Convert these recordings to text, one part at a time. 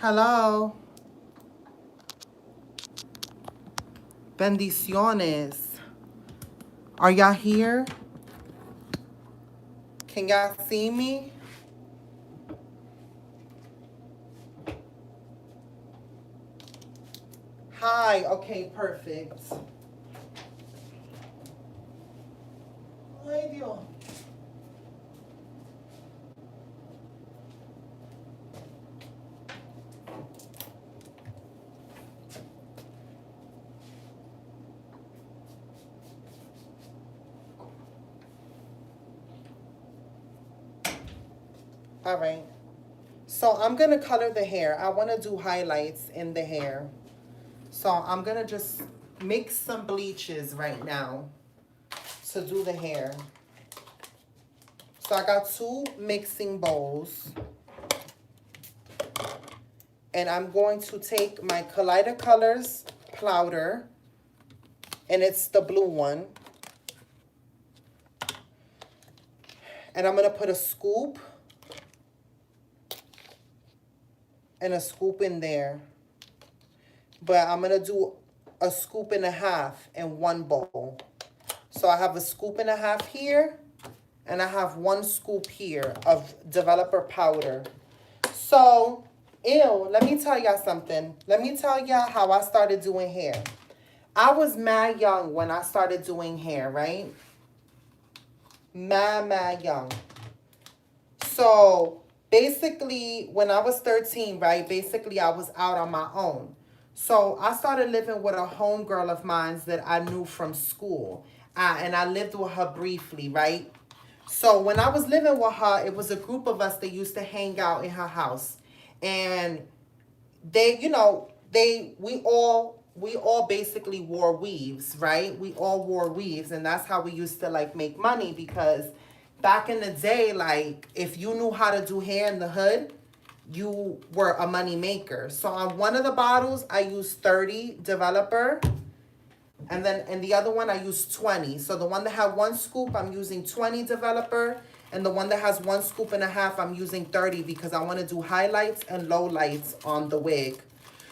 Hello. Bendiciones. Are y'all here? Can y'all see me? Hi. Okay, perfect. Ay, Dios. All right. So I'm going to color the hair. I want to do highlights in the hair. So I'm going to just mix some bleaches right now to do the hair. So I got two mixing bowls. And I'm going to take my Kaleido Colors powder. And it's the blue one. And I'm going to put a scoop and a scoop in there. But I'm going to do a scoop and a half in one bowl. So I have a scoop and a half here, and I have one scoop here of developer powder. So, let me tell y'all something. Let me tell y'all how I started doing hair. I was mad young when I started doing hair, right? Mad young. So basically, when I was 13, right, basically I was out on my own. So I started living with a homegirl of mine that I knew from school. And I lived with her briefly, right? So when I was living with her, it was a group of us that used to hang out in her house. And they, we all basically wore weaves, right? We all wore weaves, and that's how we used to like make money, because back in the day, like if you knew how to do hair in the hood, you were a money maker. So on one of the bottles I used 30 developer, and then in the other one I used 20. So the one that had one scoop, I'm using 20 developer, and the one that has one scoop and a half, I'm using 30, because I want to do highlights and lowlights on the wig.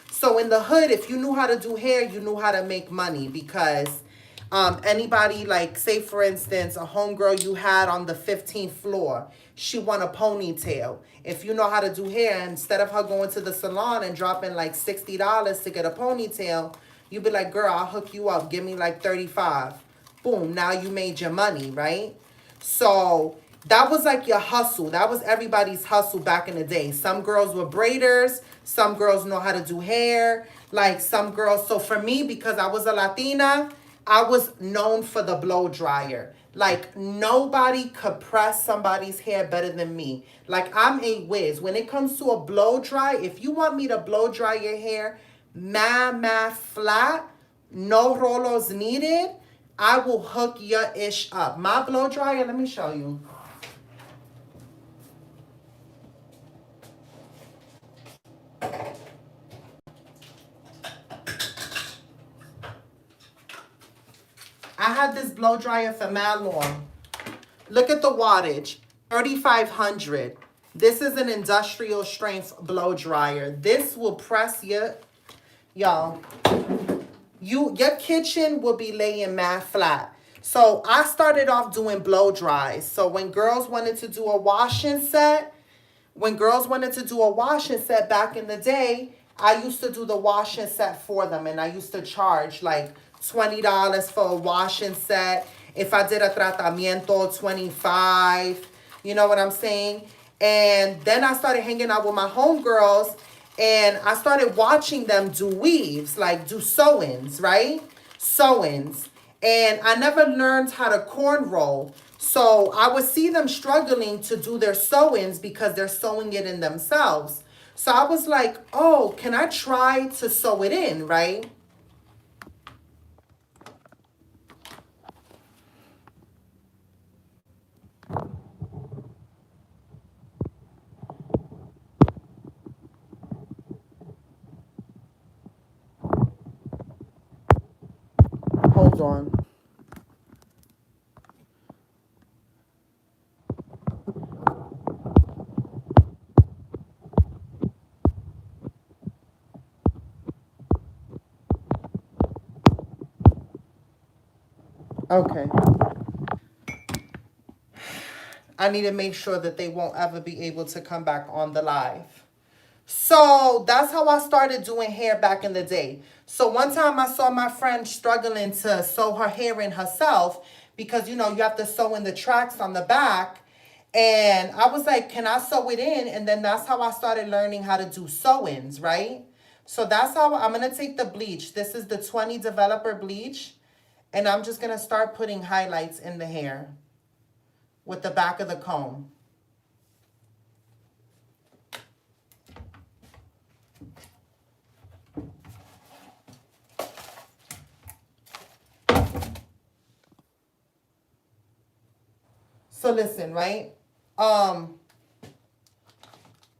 So in the hood, if you knew how to do hair, you knew how to make money, because anybody, like, say for instance, a homegirl you had on the 15th floor, she won a ponytail. If you know how to do hair, instead of her going to the salon and dropping like $60 to get a ponytail, you'd be like, girl, I'll hook you up. Give me like 35. Boom, now you made your money, right? So that was like your hustle. That was everybody's hustle back in the day. Some girls were braiders. Some girls know how to do hair. Like some girls. So for me, because I was a Latina, I was known for the blow dryer. Like nobody could press somebody's hair better than me. Like I'm a whiz. When it comes to a blow dry, if you want me to blow dry your hair, mad flat, no rolos needed, I will hook your ish up. My blow dryer, let me show you. I had this blow dryer for mad long. Look at the wattage, 3,500. This is an industrial strength blow dryer. This will press y'all. Your kitchen will be laying mad flat. So I started off doing blow dries. So when girls wanted to do a washing set, back in the day, I used to do the washing set for them, and I used to charge like $20 for a washing set. If I did a tratamiento, 25. You know what I'm saying? And then I started hanging out with my homegirls, and I started watching them do weaves, like do sew-ins, right? Sew-ins. And I never learned how to cornrow. So I would see them struggling to do their sew-ins because they're sewing it in themselves. So I was like, oh, can I try to sew it in, right? Hold on. Okay. I need to make sure that they won't ever be able to come back on the live. So that's how I started doing hair back in the day. So one time I saw my friend struggling to sew her hair in herself because, you know, you have to sew in the tracks on the back. And I was like, can I sew it in? And then that's how I started learning how to do sew-ins, right? So that's how I'm going to take the bleach. This is the 20 Developer Bleach. And I'm just going to start putting highlights in the hair with the back of the comb. So listen, right?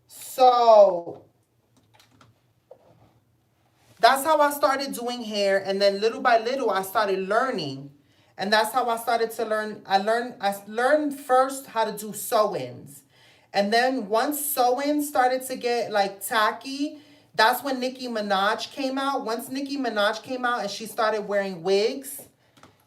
So that's how I started doing hair, and then little by little I started learning. And that's how I started to learn. I learned first how to do sew-ins. And then once sew-ins started to get like tacky, that's when Nicki Minaj came out. Once Nicki Minaj came out and she started wearing wigs,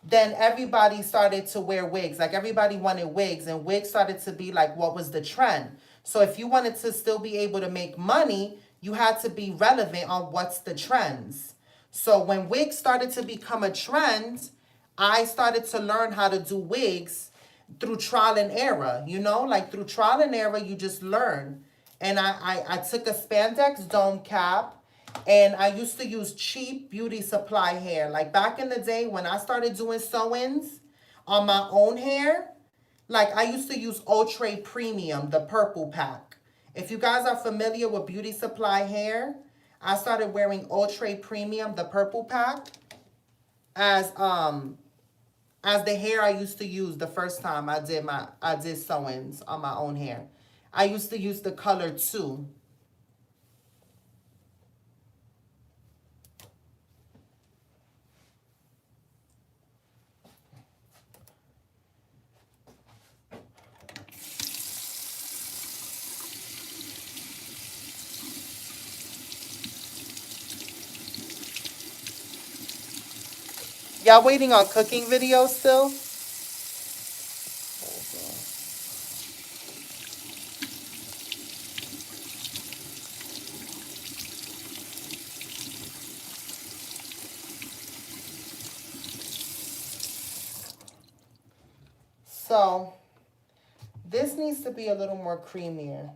then everybody started to wear wigs. Like everybody wanted wigs, and wigs started to be like what was the trend. So if you wanted to still be able to make money, you had to be relevant on what's the trends. So when wigs started to become a trend, I started to learn how to do wigs through trial and error, you know, like through trial and error, you just learn. And I took a spandex dome cap, and I used to use cheap beauty supply hair. Like back in the day when I started doing sew-ins on my own hair, like I used to use Outre Premium, the purple pack. If you guys are familiar with beauty supply hair, I started wearing Outre Premium, the purple pack, as the hair I used to use the first time I did sew-ins on my own hair. I used to use the color 2. Y'all waiting on cooking videos still? So this needs to be a little more creamier.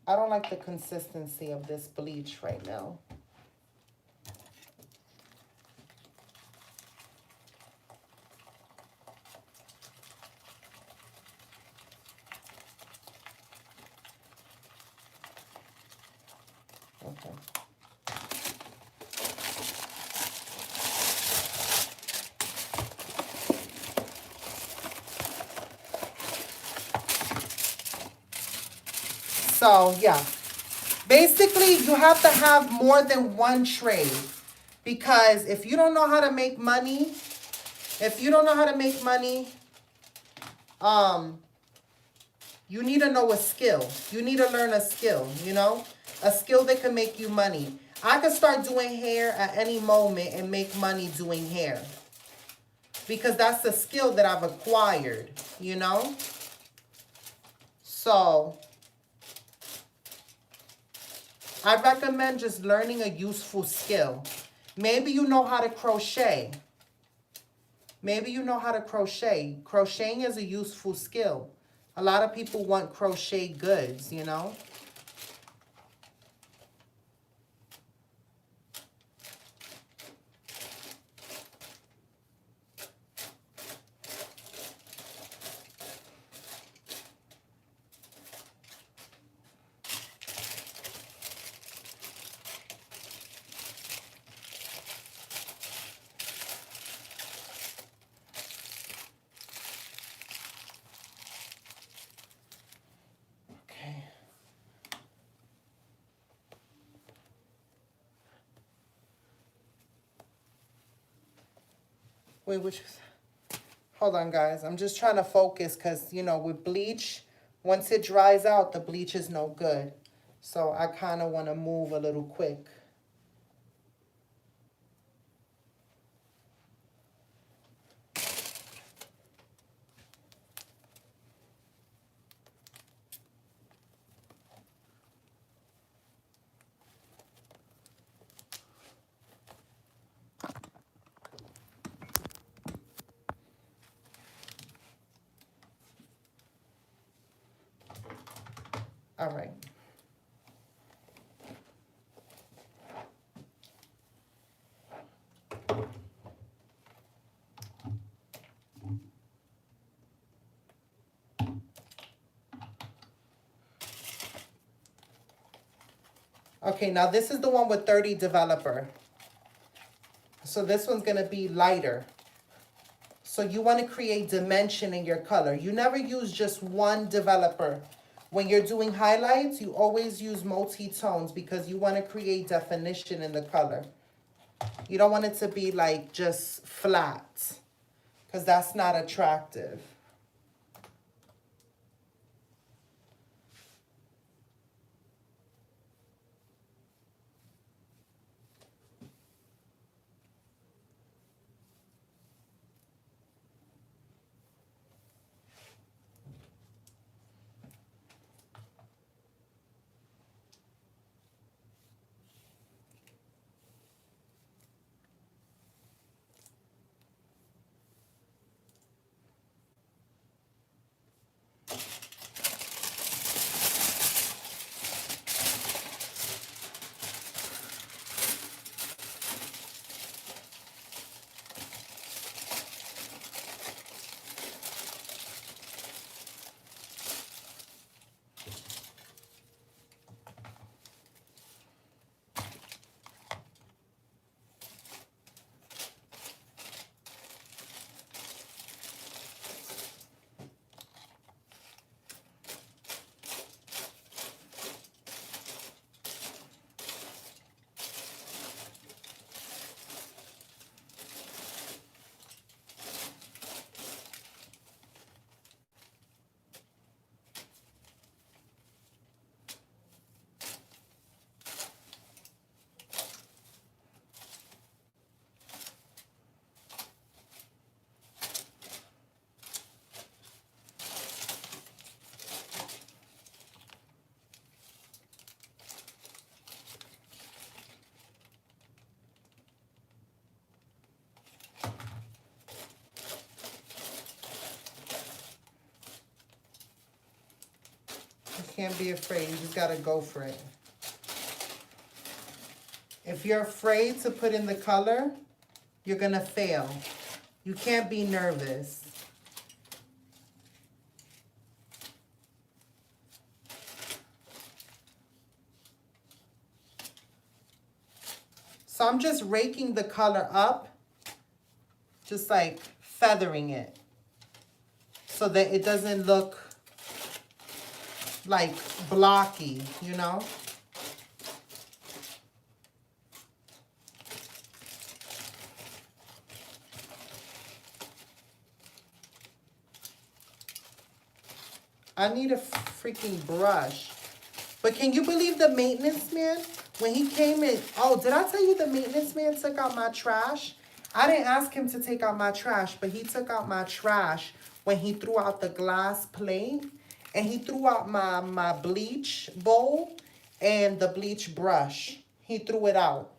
I don't like the consistency of this bleach right now. Okay. So yeah, basically you have to have more than one trade, because if you don't know how to make money, um, you need to know a skill. You need to learn a skill, you know, a skill that can make you money. I could start doing hair at any moment and make money doing hair, because that's a skill that I've acquired, you know. So I recommend just learning a useful skill. Maybe you know how to crochet. Maybe you know how to crochet. Crocheting is a useful skill. A lot of people want crochet goods, you know. Okay. Wait, which... Hold on, guys. I'm just trying to focus because, you know, with bleach, once it dries out, the bleach is no good. So I kind of want to move a little quick. All right. Okay, now this is the one with 30 developer. So this one's gonna be lighter. So you wanna create dimension in your color. You never use just one developer. When you're doing highlights, you always use multi-tones because you wanna create definition in the color. You don't want it to be like just flat, because that's not attractive. You can't be afraid, you just gotta go for it. If you're afraid to put in the color, you're gonna fail. You can't be nervous. So I'm just raking the color up, just like feathering it, so that it doesn't look like blocky, you know? I need a freaking brush. But can you believe the maintenance man? When he came in, oh, did I tell you the maintenance man took out my trash? I didn't ask him to take out my trash, but he took out my trash when he threw out the glass plate. And he threw out my bleach bowl and the bleach brush. He threw it out.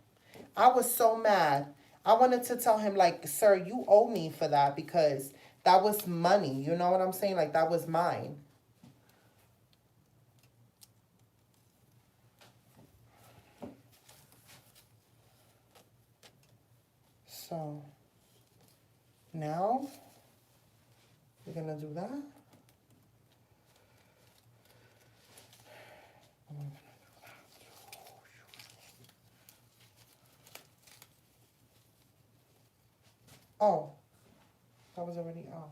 I was so mad. I wanted to tell him, like, sir, you owe me for that because that was money. You know what I'm saying? Like, that was mine. So now we're gonna do that. Oh, that was already out.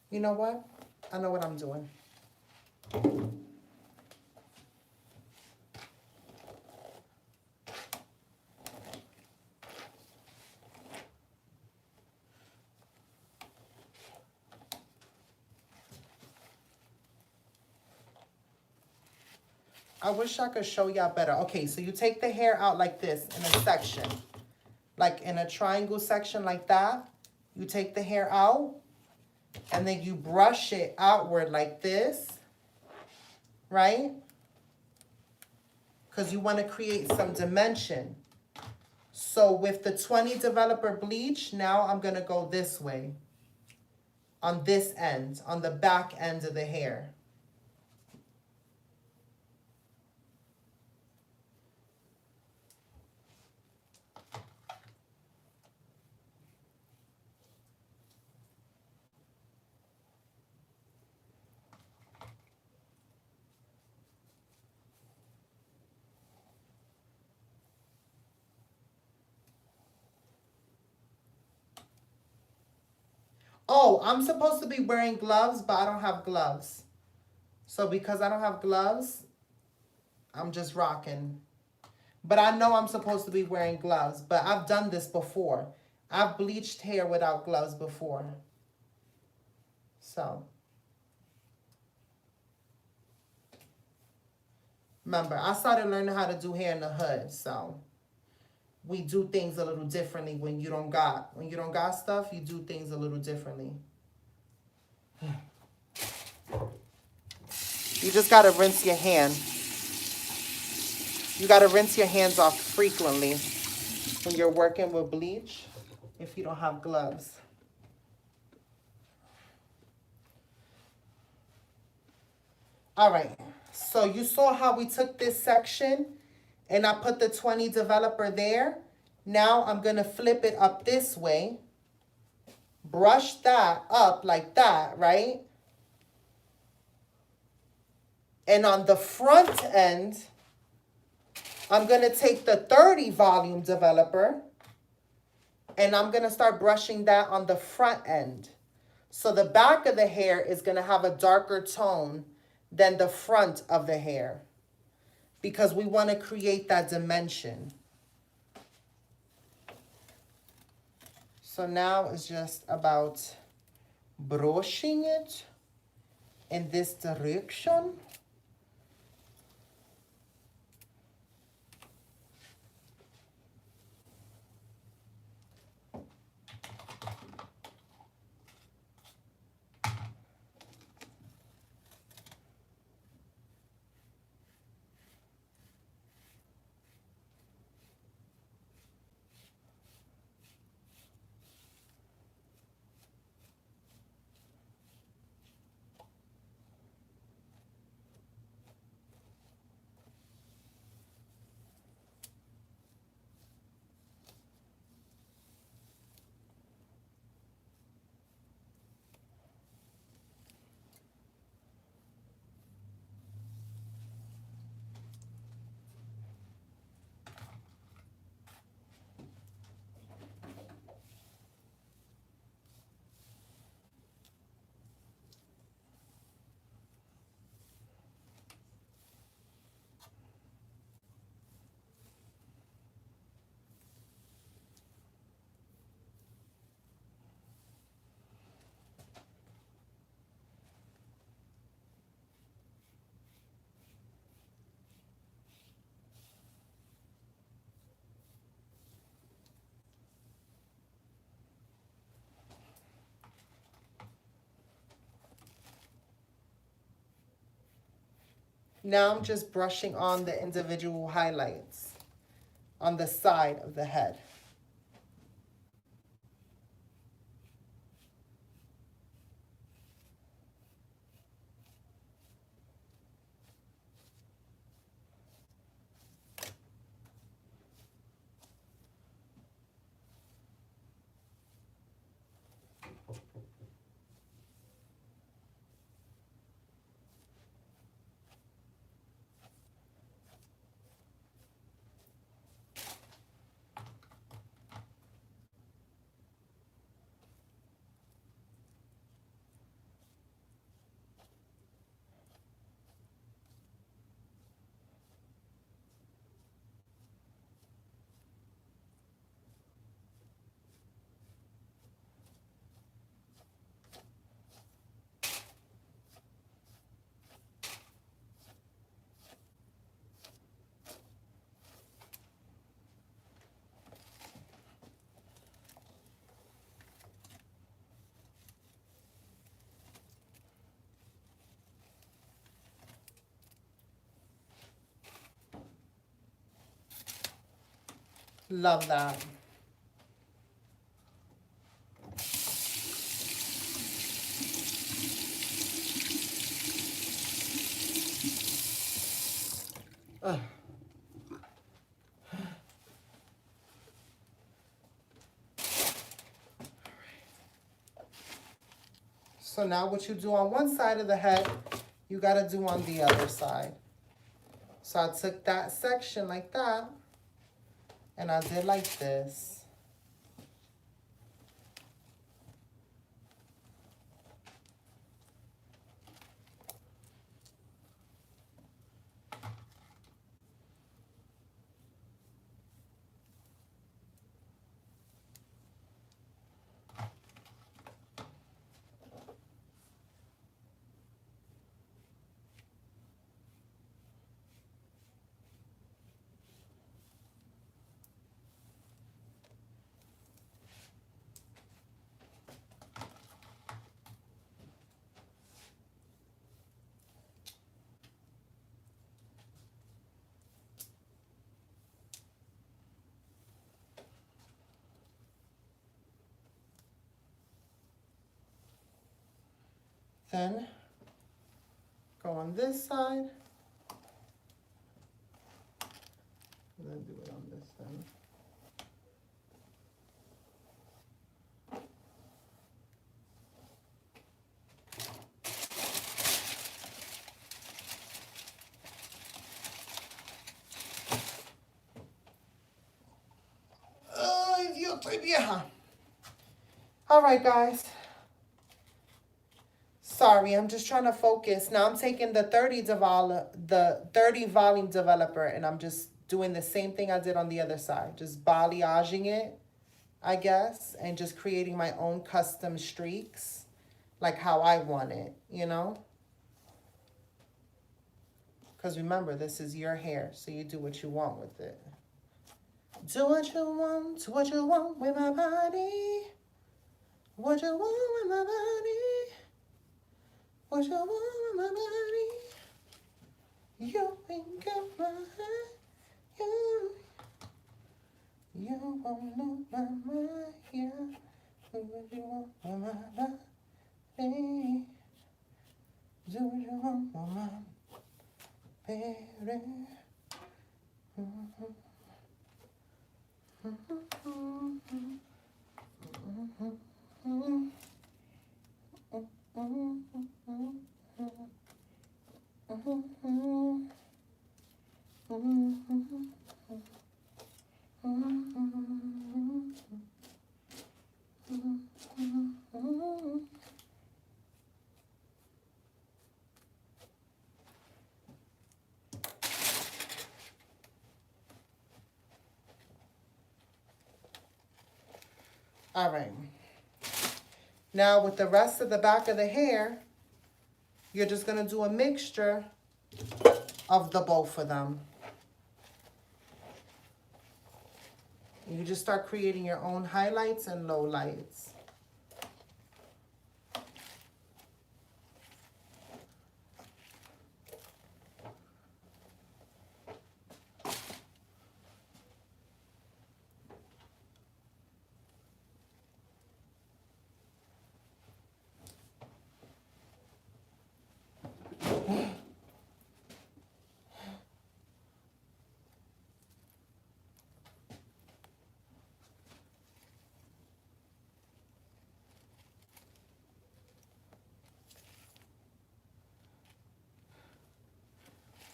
You know what? I know what I'm doing. I wish I could show y'all better. Okay, so you take the hair out like this in a section. Like in a triangle section like that. You take the hair out. And then you brush it outward like this. Right? Because you want to create some dimension. So with the 20 developer bleach, now I'm going to go this way on this end, on the back end of the hair. Oh, I'm supposed to be wearing gloves, but I don't have gloves. So because I don't have gloves, I'm just rocking. But I know I'm supposed to be wearing gloves, but I've done this before. I've bleached hair without gloves before. So, remember, I started learning how to do hair in the hood, so we do things a little differently when you don't got stuff, you do things a little differently. You just gotta rinse your hand. You gotta rinse your hands off frequently when you're working with bleach if you don't have gloves. All right, so you saw how we took this section and I put the 20 developer there. Now I'm gonna flip it up this way, brush that up like that, right? And on the front end, I'm gonna take the 30 volume developer and I'm gonna start brushing that on the front end. So the back of the hair is gonna have a darker tone than the front of the hair because we wanna create that dimension. So now it's just about brushing it in this direction. Now I'm just brushing on the individual highlights on the side of the head. Love that. Ugh. So now what you do on one side of the head, you got to do on the other side. So I took that section like that, and I did like this. Then go on this side. And then do it on this side. Ay, Dios, estoy vieja. All right, guys. Sorry, I'm just trying to focus. Now I'm taking the 30 volume developer, and I'm just doing the same thing I did on the other side. Just balayaging it, I guess, and just creating my own custom streaks, like how I want it, you know? Because remember, this is your hair, so you do what you want with it. Do what you want with my body. What you want with my body. What you want with my body. You ain't got my heart. You won't know my mind. Yeah. What you want with my body. Do what you want with my baby. All right. Now with the rest of the back of the hair, you're just going to do a mixture of the both of them. You just start creating your own highlights and lowlights.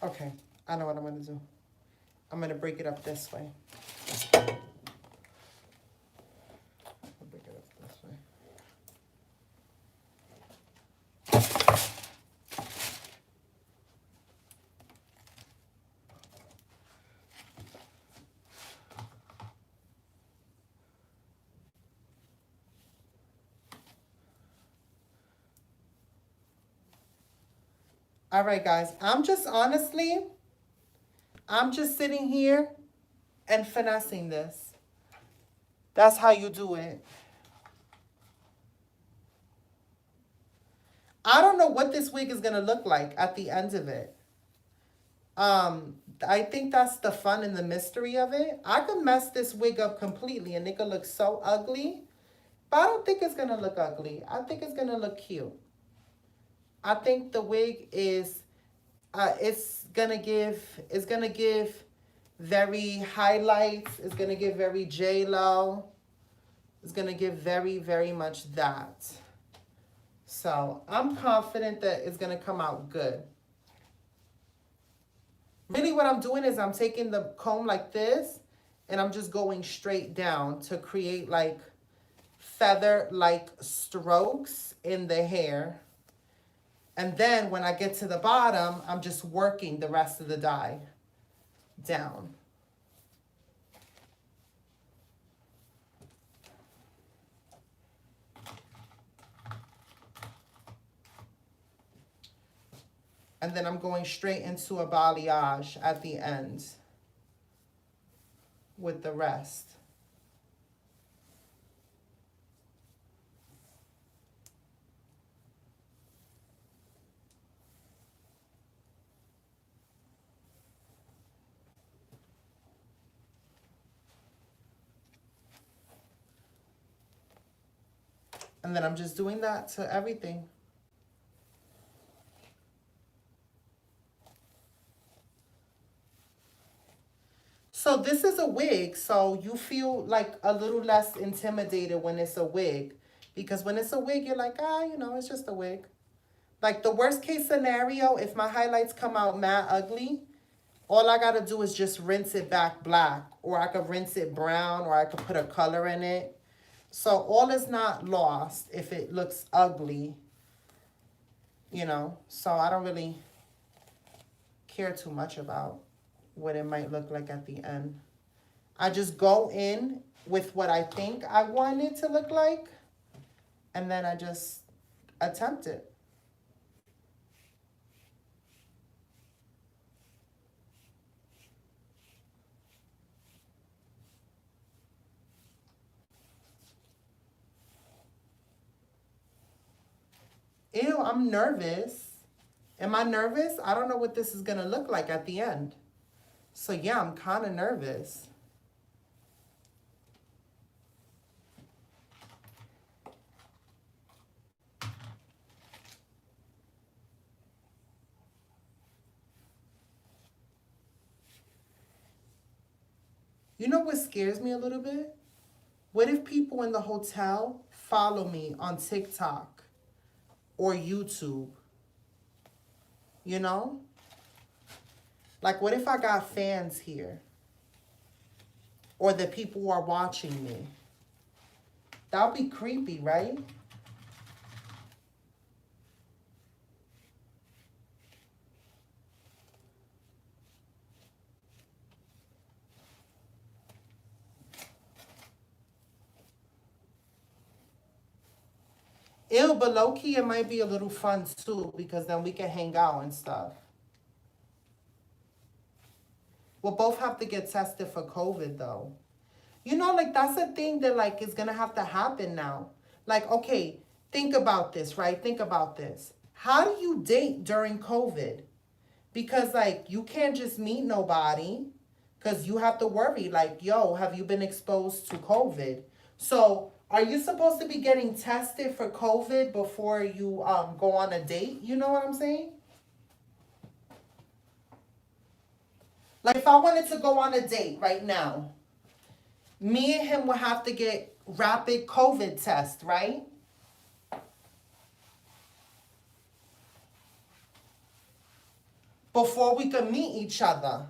Okay, I know what I'm going to do. I'm going to break it up this way. I'll break it up this way. All right, guys, I'm just sitting here and finessing this. That's how you do it. I don't know what this wig is going to look like at the end of it. I think that's the fun and the mystery of it. I could mess this wig up completely and it could look so ugly, but I don't think it's gonna look ugly. I think it's gonna look cute. I think the wig is, it's gonna give very highlights. It's gonna give very J-Lo. It's gonna give very, very much that. So I'm confident that it's gonna come out good. Really what I'm doing is I'm taking the comb like this and I'm just going straight down to create like feather-like strokes in the hair. And then when I get to the bottom, I'm just working the rest of the dye down. And then I'm going straight into a balayage at the end with the rest. And then I'm just doing that to everything. So this is a wig, so you feel like a little less intimidated when it's a wig. Because when it's a wig, you're like, you know, it's just a wig. Like the worst case scenario, if my highlights come out mad ugly, all I gotta do is just rinse it back black. Or I could rinse it brown, or I could put a color in it. So all is not lost if it looks ugly, you know. So I don't really care too much about what it might look like at the end. I just go in with what I think I want it to look like, and then I just attempt it. Ew, I'm nervous. Am I nervous? I don't know what this is gonna look like at the end. So yeah, I'm kind of nervous. You know what scares me a little bit? What if people in the hotel follow me on TikTok or YouTube? You know? Like, what if I got fans here? Or the people who are watching me? That would be creepy, right? Ew, but low-key it might be a little fun too, because then we can hang out and stuff. We'll both have to get tested for COVID though. You know, like that's a thing that like is gonna have to happen now. Like, okay, think about this, right? Think about this. How do you date during COVID? Because like you can't just meet nobody because you have to worry, like, yo, have you been exposed to COVID? So are you supposed to be getting tested for COVID before you go on a date? You know what I'm saying? Like if I wanted to go on a date right now, me and him would have to get rapid COVID test, right? Before we could meet each other.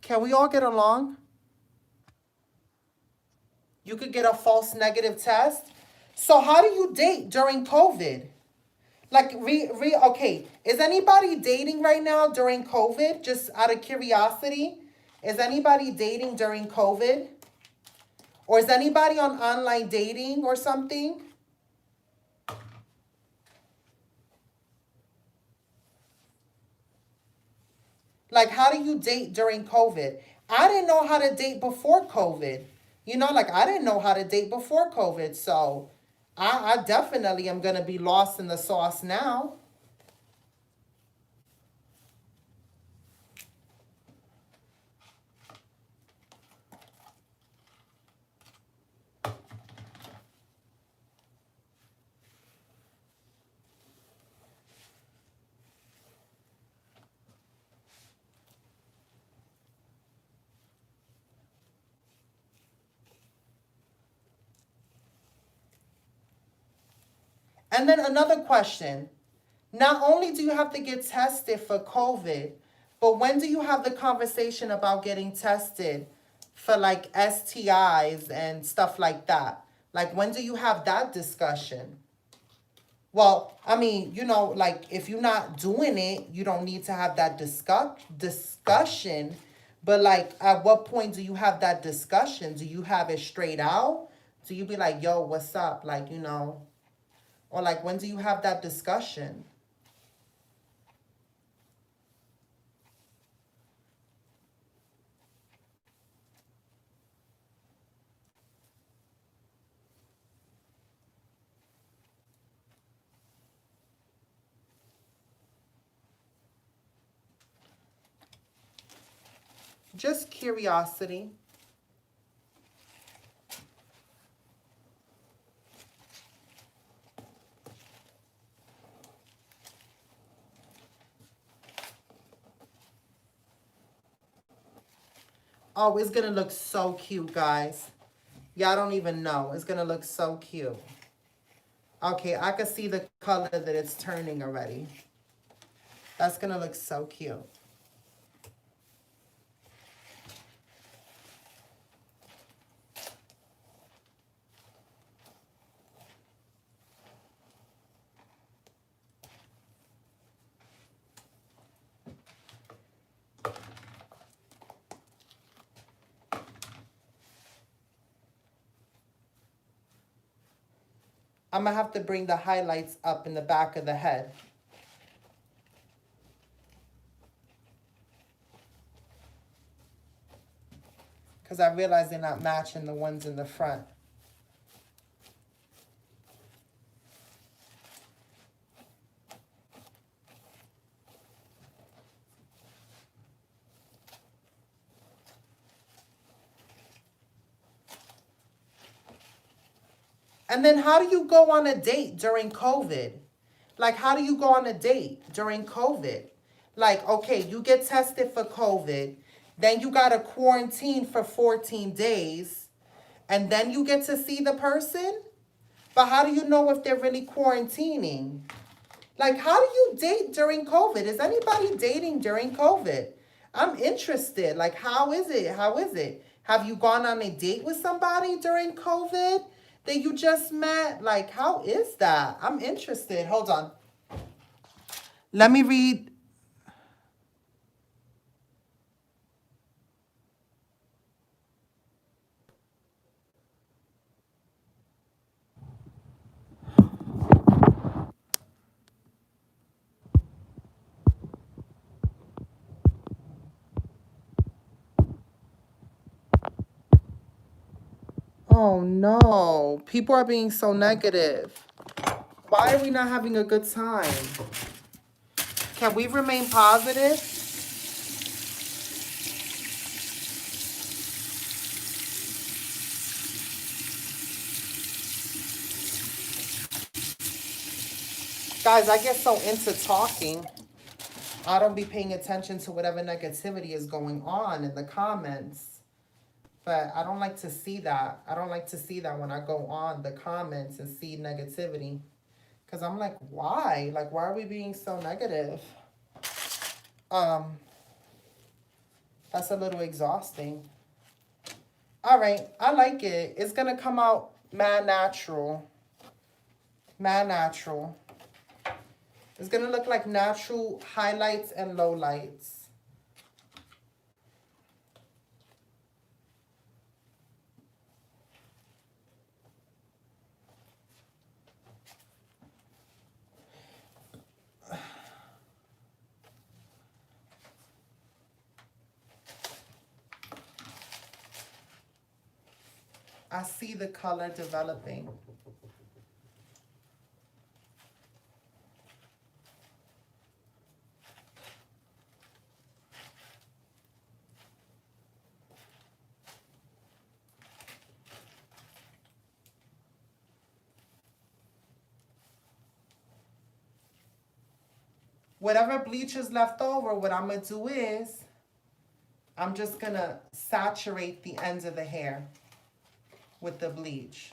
Can we all get along? You could get a false negative test. So how do you date during COVID? Like, okay, is anybody dating right now during COVID? Just out of curiosity, is anybody dating during COVID? Or is anybody on online dating or something? Like, how do you date during COVID? I didn't know how to date before COVID. You know, like, I didn't know how to date before COVID. So I definitely am going to be lost in the sauce now. And then another question. Not only do you have to get tested for COVID, but when do you have the conversation about getting tested for like STIs and stuff like that? Like, when do you have that discussion? Well, I mean, you know, like if you're not doing it, you don't need to have that discussion. But like, at what point do you have that discussion? Do you have it straight out? Do you be like, yo, what's up? Like, you know, or like, when do you have that discussion? Just curiosity. Oh, it's gonna look so cute, guys. Y'all don't even know. It's gonna look so cute. Okay, I can see the color that it's turning already. That's gonna look so cute. I'm gonna have to bring the highlights up in the back of the head. Because I realize they're not matching the ones in the front. And then how do you go on a date during COVID? Like, how do you go on a date during COVID? Like, okay, you get tested for COVID, then you got to quarantine for 14 days, and then you get to see the person? But how do you know if they're really quarantining? Like, how do you date during COVID? Is anybody dating during COVID? I'm interested. Like, how is it? How is it? Have you gone on a date with somebody during COVID that you just met? Like, how is that? I'm interested. Hold on. Let me read. Oh no. People are being so negative. Why are we not having a good time? Can we remain positive? Guys, I get so into talking. I don't be paying attention to whatever negativity is going on in the comments. But I don't like to see that. I don't like to see that when I go on the comments and see negativity. Because I'm like, why? Like, why are we being so negative? That's a little exhausting. All right, I like it. It's going to come out mad natural. Mad natural. It's going to look like natural highlights and lowlights. I see the color developing. Whatever bleach is left over, what I'm going to do is I'm just going to saturate the ends of the hair with the bleach.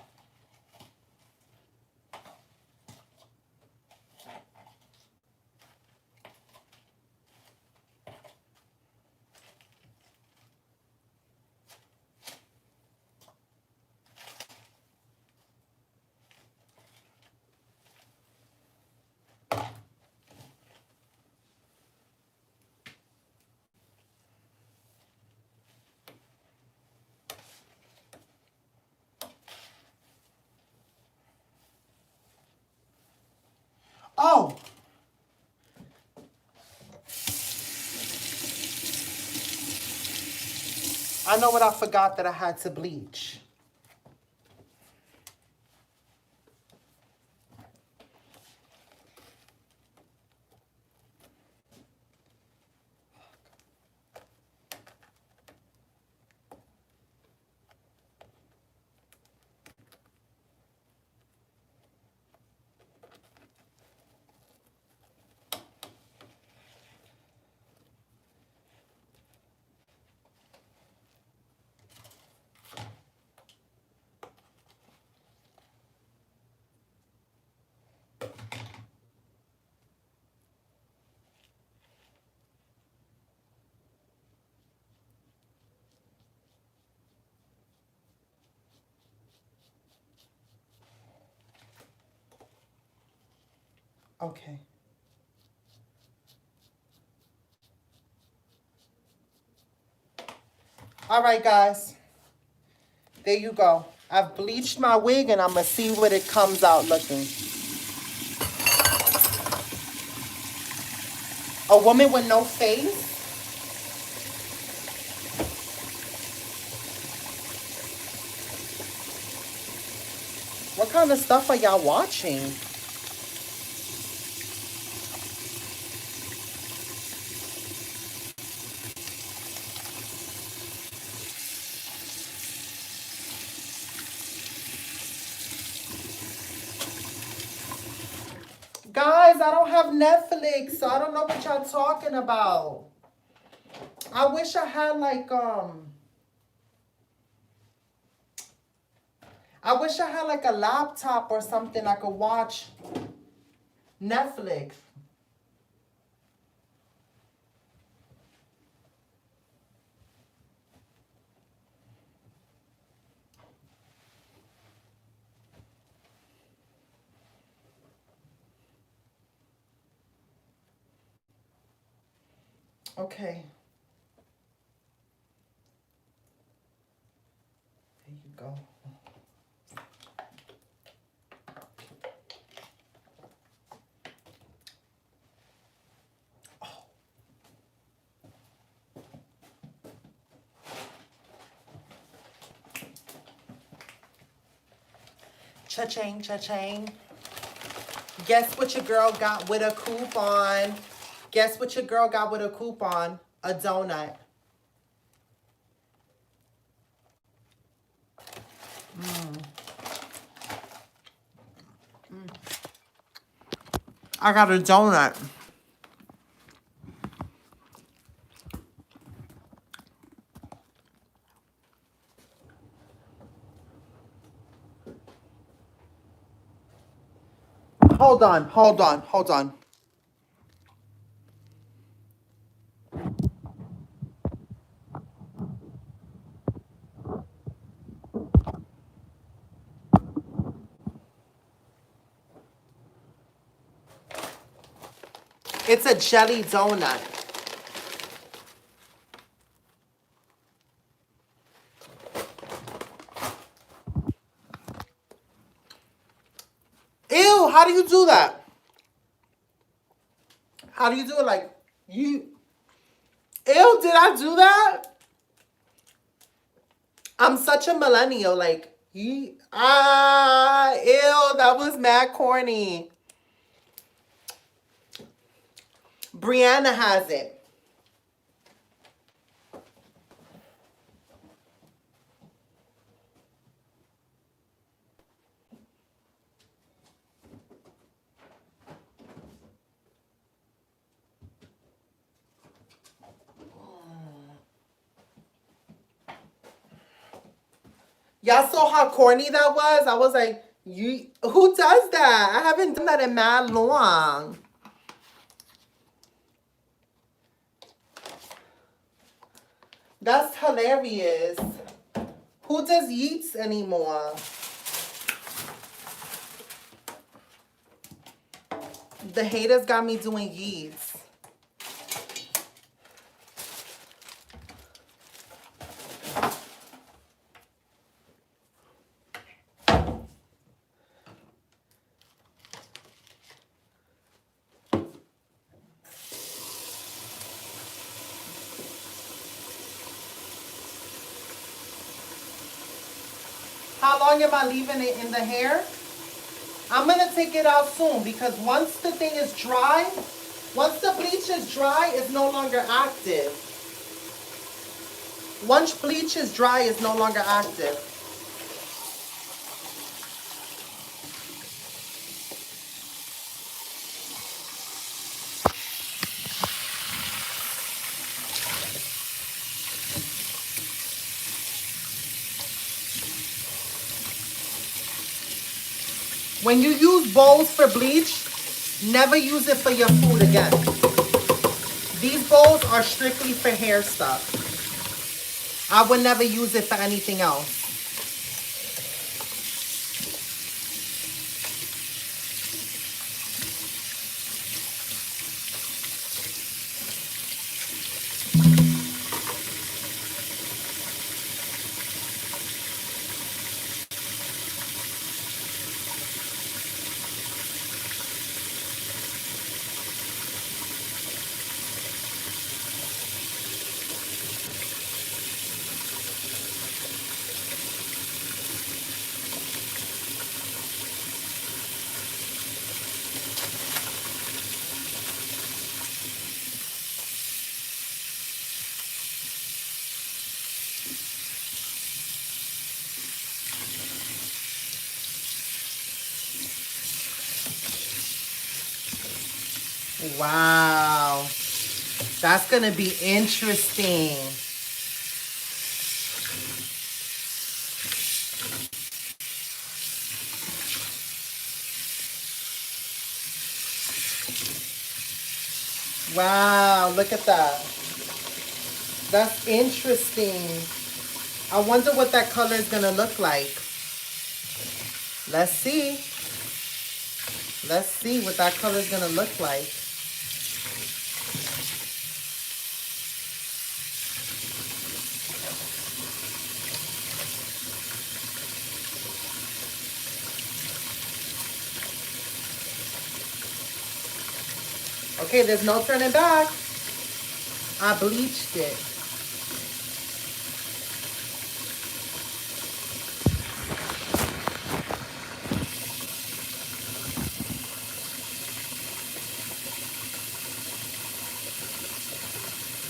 Oh, I know what I forgot that I had to bleach. Okay. All right, guys. There you go. I've bleached my wig and I'm going to see what it comes out looking. A woman with no face? What kind of stuff are y'all watching? Guys, I don't have Netflix, so I don't know what y'all talking about. I wish I had a laptop or something I could watch Netflix. Okay. There you go. Cha-ching, cha-ching. Guess what your girl got with a coupon? Guess what your girl got with a coupon? A donut. I got a donut. Hold on, hold on, hold on. It's a jelly donut. Ew, how do you do that? How do you do it? Like, you... Ew, did I do that? I'm such a millennial. Like, Ew, that was mad corny. Brianna has it. Y'all saw how corny that was? I was like, you who does that? I haven't done that in mad long. That's hilarious. Who does yeets anymore? The haters got me doing yeets. How long am I leaving it in the hair? I'm going to take it out soon because once the thing is dry, once the bleach is dry, it's no longer active. Once bleach is dry, it's no longer active. When you use bowls for bleach, never use it for your food again. These bowls are strictly for hair stuff. I would never use it for anything else. Wow. That's going to be interesting. Wow, look at that. That's interesting. I wonder what that color is going to look like. Let's see. Let's see what that color is going to look like. Okay, there's no turning back. I bleached it.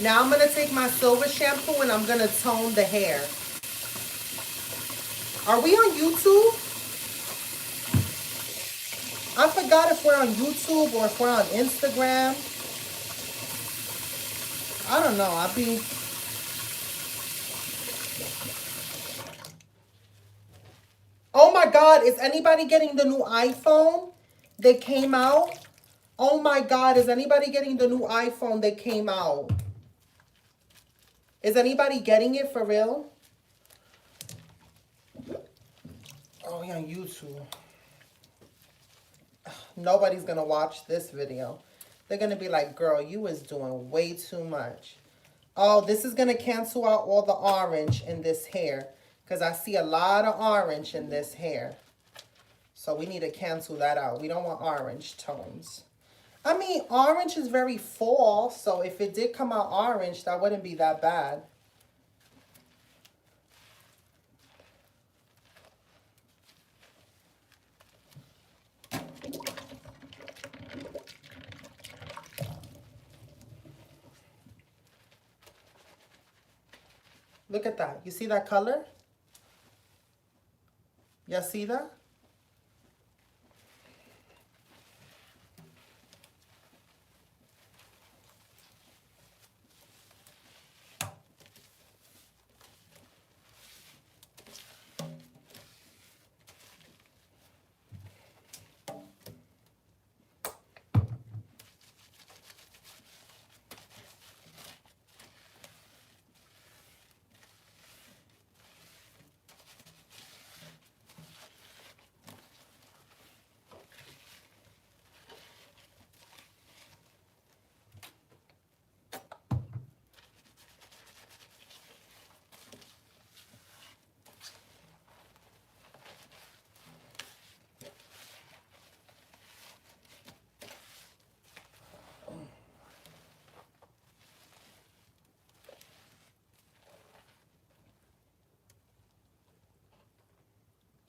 Now I'm going to take my silver shampoo and I'm going to tone the hair. Are we on YouTube? I forgot if we're on YouTube or if we're on Instagram. I don't know. I'll be... Oh my God, is anybody getting the new iPhone that came out? Oh my God, is anybody getting the new iPhone that came out? Is anybody getting it for real? Oh, yeah, on YouTube. Nobody's gonna watch this video. They're gonna be like, girl, you was doing way too much. Oh, this is gonna cancel out all the orange in this hair because I see a lot of orange in this hair. So we need to cancel that out. We don't want orange tones. I mean, orange is very fall, so if it did come out orange, that wouldn't be that bad. Look at that. You see that color? Y'all see that?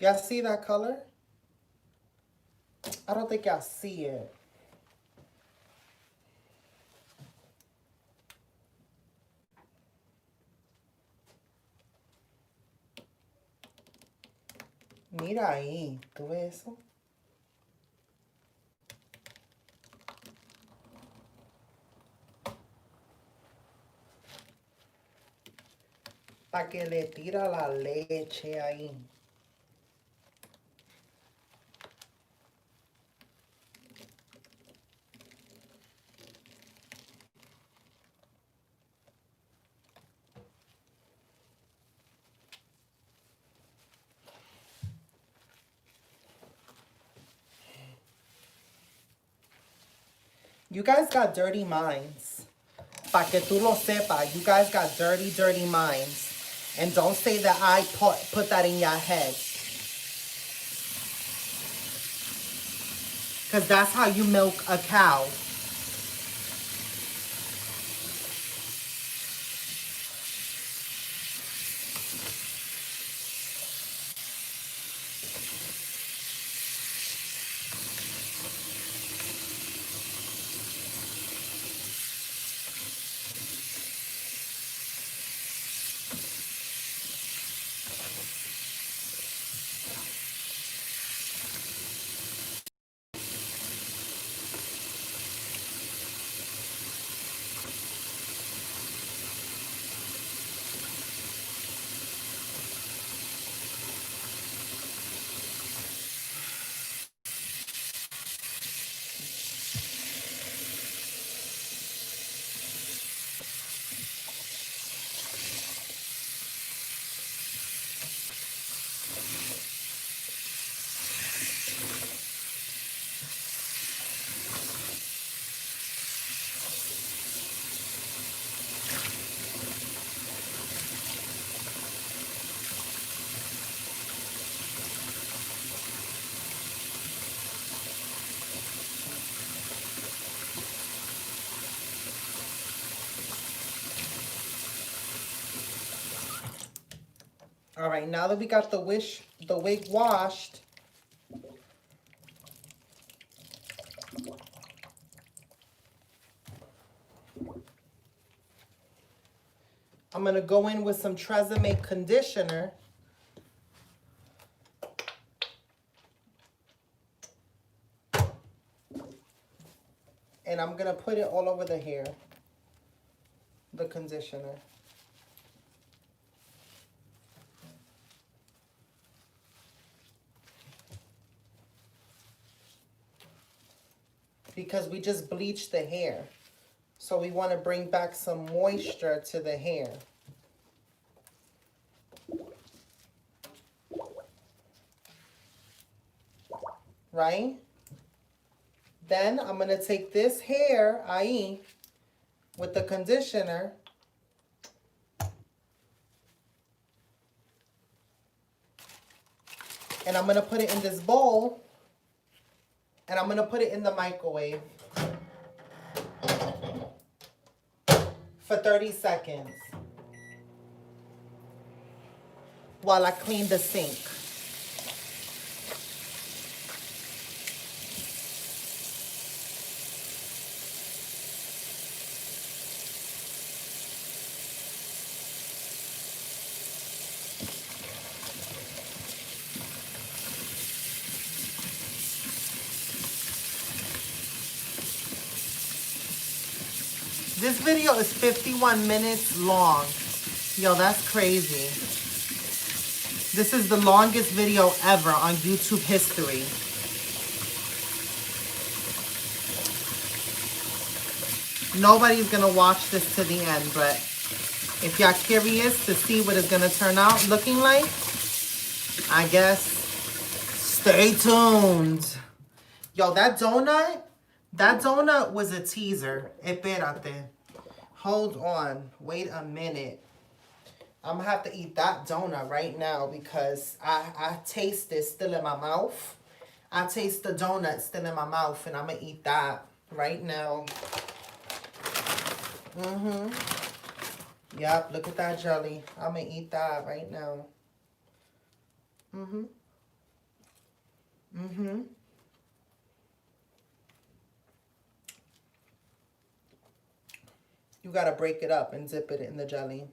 Y'all see that color? I don't think y'all see it. Mira ahí, ¿tú ves eso? Para que le tira la leche ahí. You guys got dirty minds. Pa' que tú lo sepa, you guys got dirty, dirty minds. And don't say that I put that in your head. Because that's how you milk a cow. All right, now that we got the wig washed, I'm going to go in with some Tresemme conditioner. And I'm going to put it all over the hair, the conditioner. Because we just bleached the hair. So we want to bring back some moisture to the hair. Right? Then I'm going to take this hair, ahí, with the conditioner. And I'm going to put it in this bowl. And I'm going to put it in the microwave for 30 seconds while I clean the sink. This video is 51 minutes long. Yo, that's crazy. This is the longest video ever on YouTube history. Nobody's gonna watch this to the end, but if y'all curious to see what it's gonna turn out looking like, I guess stay tuned. Yo, that donut was a teaser. Espérate. Hold on. Wait a minute. I'm gonna have to eat that donut right now because I taste it still in my mouth. I taste the donut still in my mouth, and I'm gonna eat that right now. Yep, look at that jelly. I'm gonna eat that right now. You gotta break it up and dip it in the jelly.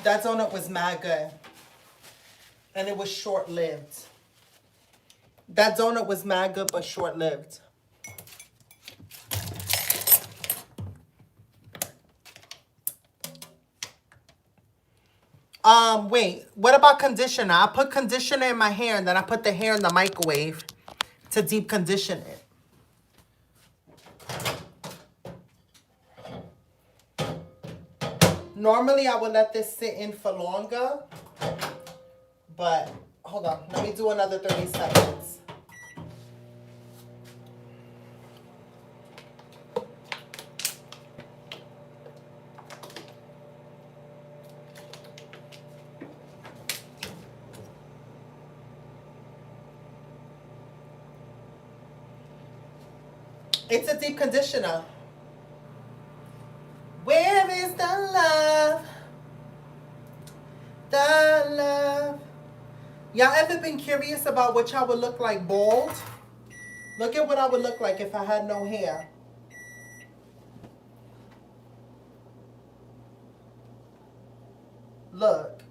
That donut was mad good. And it was short-lived. That donut was mad good, but short-lived. Wait. What about conditioner? I put conditioner in my hair, and then I put the hair in the microwave to deep condition it. Normally, I would let this sit in for longer, but hold on. Let me do another 30 seconds. It's a deep conditioner. Where is the love? The love. Y'all ever been curious about what y'all would look like bald? Look at what I would look like if I had no hair. Look.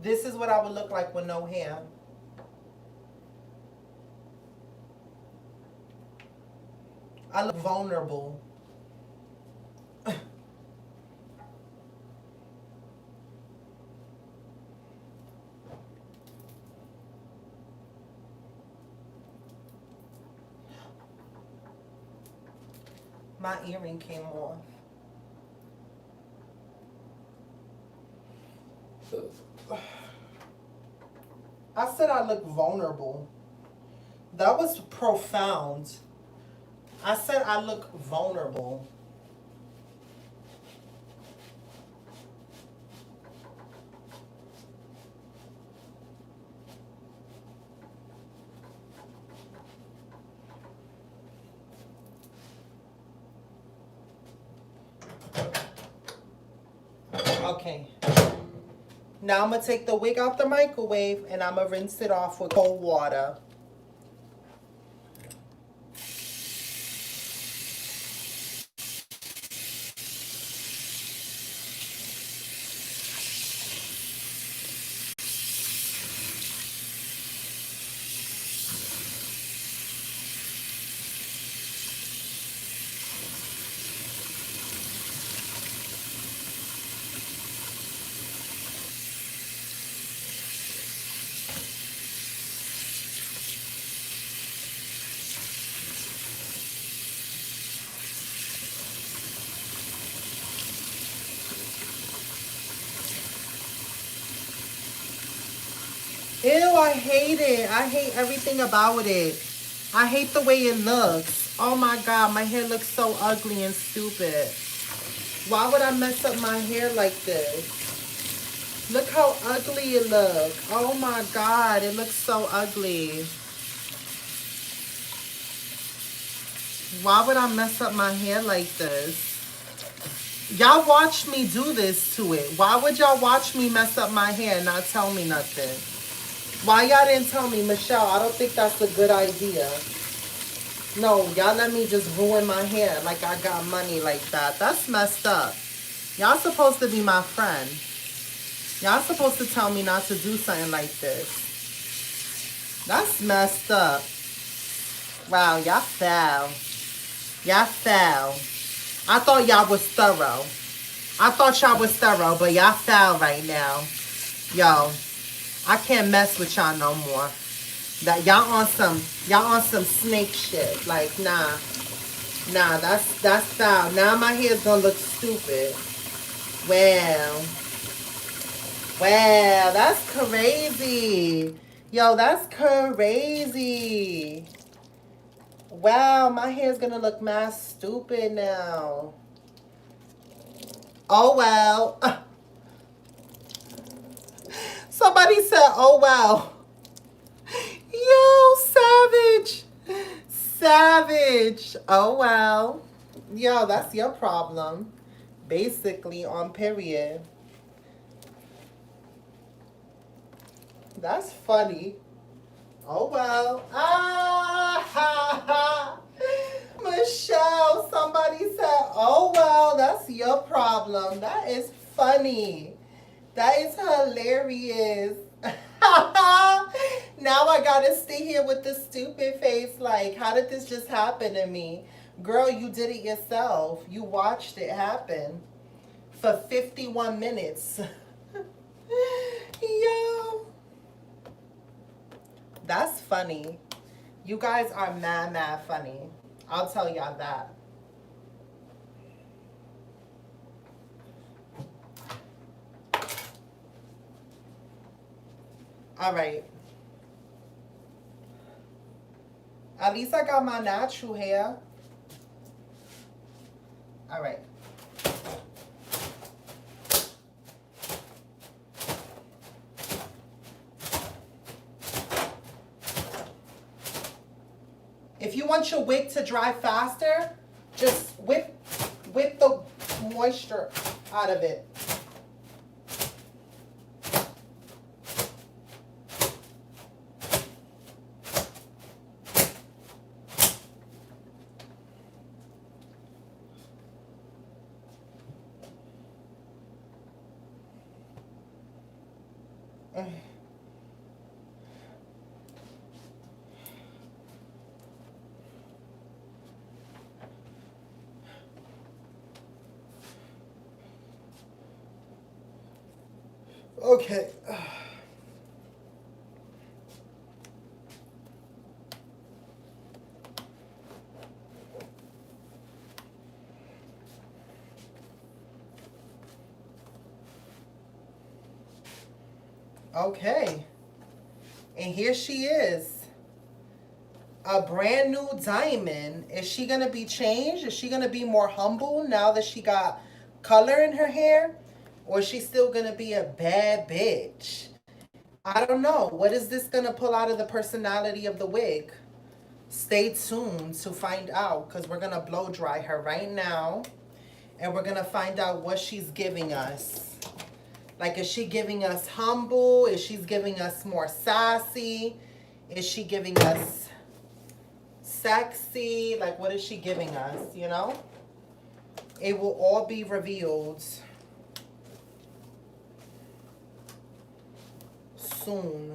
This is what I would look like with no hair. I look vulnerable. My earring came off. I said I look vulnerable. That was profound. I said I look vulnerable. Okay. Now I'm going to take the wig out the microwave and I'm going to rinse it off with cold water. Ew, I hate it. I hate everything about it. I hate the way it looks. Oh my God, my hair looks so ugly and stupid. Why would I mess up my hair like this? Look how ugly it looks. Oh my God, it looks so ugly. Why would I mess up my hair like this? Y'all watch me do this to it. Why would y'all watch me mess up my hair and not tell me nothing? Why y'all didn't tell me, Michelle? I don't think that's a good idea. No, y'all let me just ruin my hair like I got money like that. That's messed up. Y'all supposed to be my friend. Y'all supposed to tell me not to do something like this. That's messed up. Wow, y'all foul. Y'all foul. I thought y'all was thorough. I thought y'all was thorough, but y'all foul right now. Yo, I can't mess with y'all no more. That y'all on some snake shit. Like, nah. Nah, that's foul. Now my hair's gonna look stupid. Wow. Wow, that's crazy. Yo, that's crazy. Wow, my hair's gonna look mad stupid now. Oh well. Somebody said, oh well. Yo, savage. Savage. Oh well. Yo, that's your problem. Basically, on period. That's funny. Oh well. Ah ha ha. Michelle, somebody said, oh well, that's your problem. That is funny. That is hilarious. Now I gotta stay here with the stupid face. Like, how did this just happen to me? Girl, you did it yourself. You watched it happen for 51 minutes. Yo. That's funny. You guys are mad funny. I'll tell y'all that. All right. At least I got my natural hair. All right. If you want your wig to dry faster, just whip the moisture out of it. Okay. Okay. And here she is. A brand new diamond. Is she going to be changed? Is she going to be more humble now that she got color in her hair? Or is she still going to be a bad bitch? I don't know. What is this going to pull out of the personality of the wig? Stay tuned to find out, because we're going to blow dry her right now. And we're going to find out what she's giving us. Like, is she giving us humble? Is she giving us more sassy? Is she giving us sexy? Like, what is she giving us, you know? It will all be revealed soon.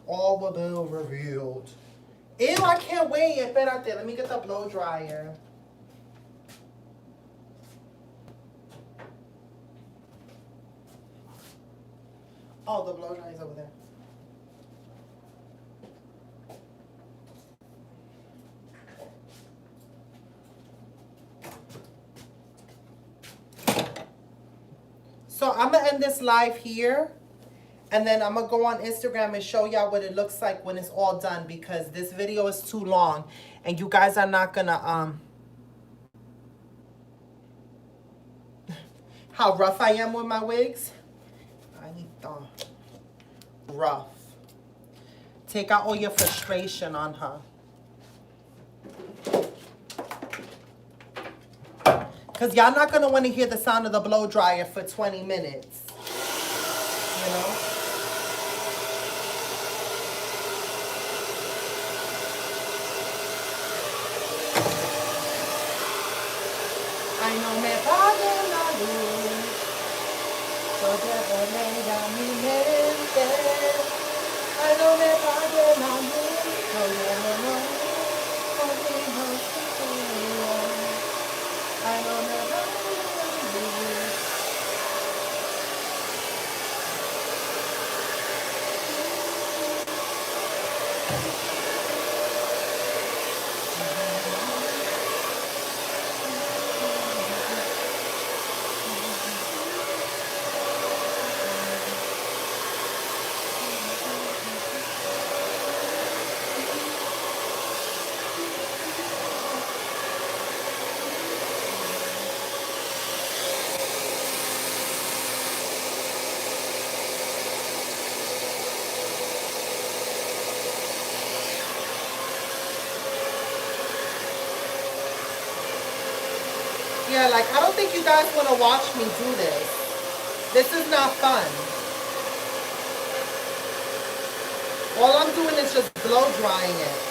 All will be revealed. Ew, I can't wait. Espérate, let me get the blow dryer. Oh, the blow dryer is over there. So I'm going to end this live here. And then I'm going to go on Instagram and show y'all what it looks like when it's all done. Because this video is too long. And you guys are not going to... how rough I am with my wigs. I need rough. Take out all your frustration on her. Because y'all not going to want to hear the sound of the blow dryer for 20 minutes. You know? Ay, no me pague la luz, yo llevo negra mi mente. Ay, no me pague la luz, yo llevo conmigo seguro. Ay, no me pague la luz. Yeah, like, I don't think you guys want to watch me do this. This is not fun. All I'm doing is just blow drying it.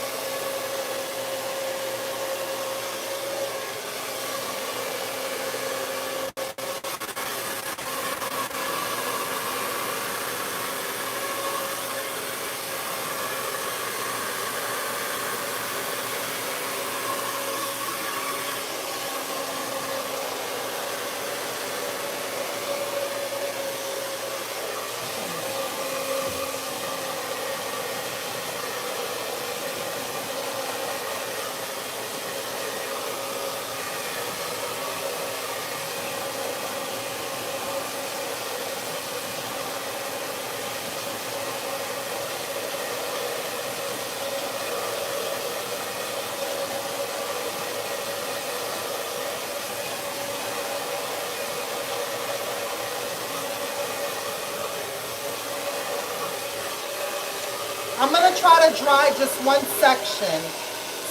I'm going to try to dry just one section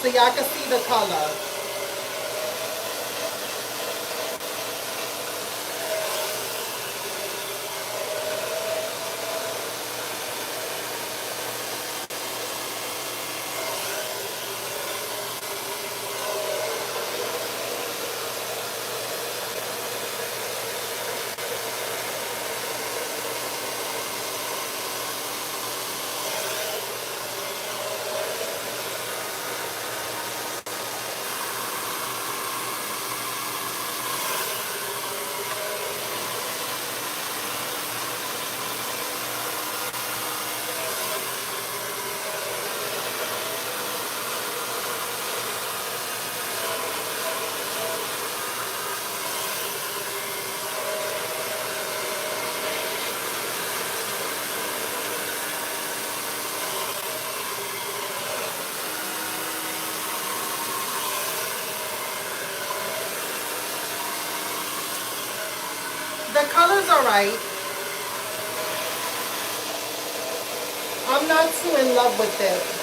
so y'all can see the color. The color's alright. I'm not too in love with it.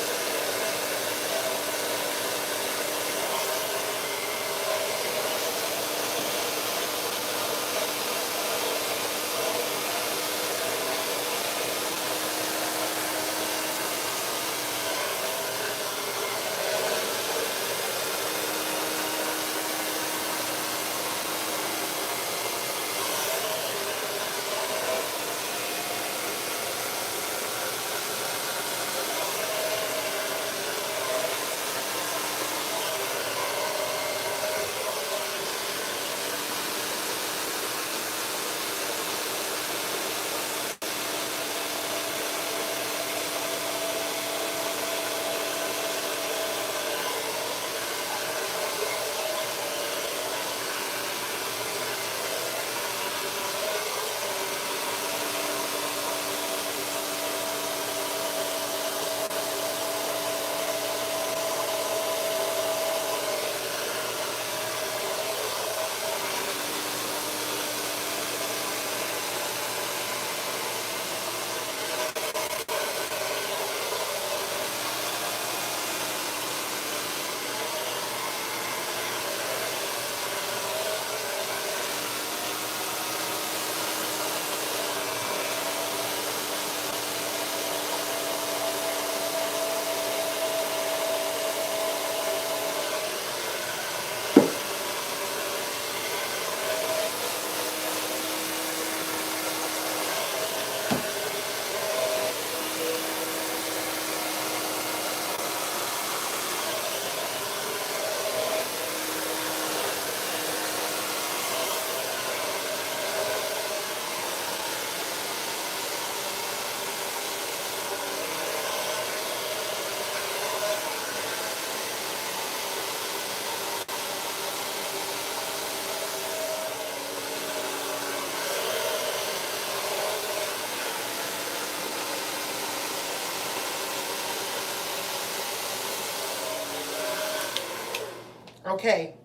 Okay.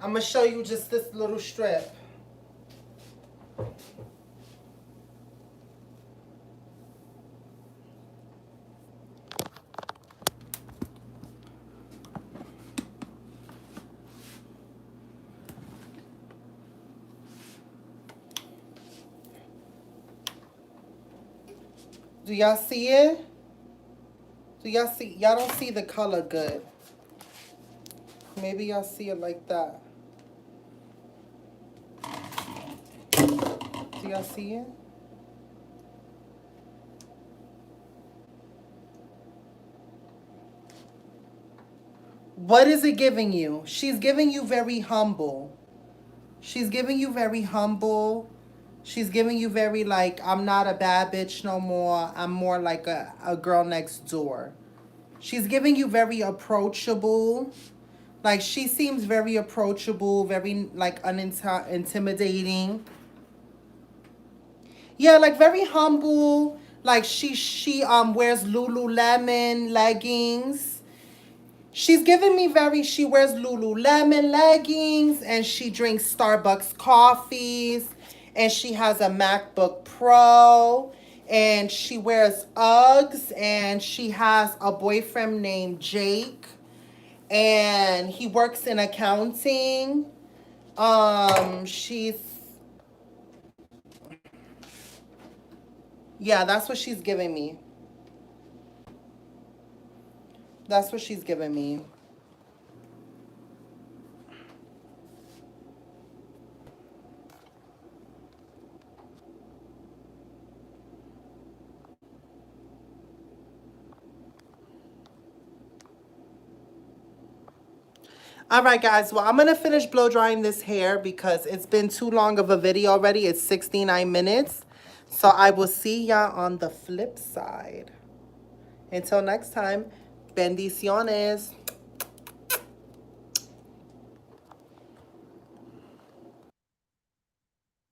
I'm going to show you just this little strip. Do y'all see it? Do y'all see? Y'all don't see the color good. Maybe y'all see it like that. Do y'all see it? What is it giving you? She's giving you very humble. She's giving you very humble. She's giving you very like, I'm not a bad bitch no more. I'm more like a girl next door. She's giving you very approachable. Like, she seems very approachable, very like unintimidating. Yeah, like very humble. Like she wears Lululemon leggings. She's giving me very, she wears Lululemon leggings and she drinks Starbucks coffees and she has a MacBook Pro and she wears Uggs and she has a boyfriend named Jake and he works in accounting. She's, yeah, that's what she's giving me. That's what she's giving me. All right, guys. Well, I'm going to finish blow drying this hair because it's been too long of a video already. It's 69 minutes. So I will see y'all on the flip side. Until next time, bendiciones.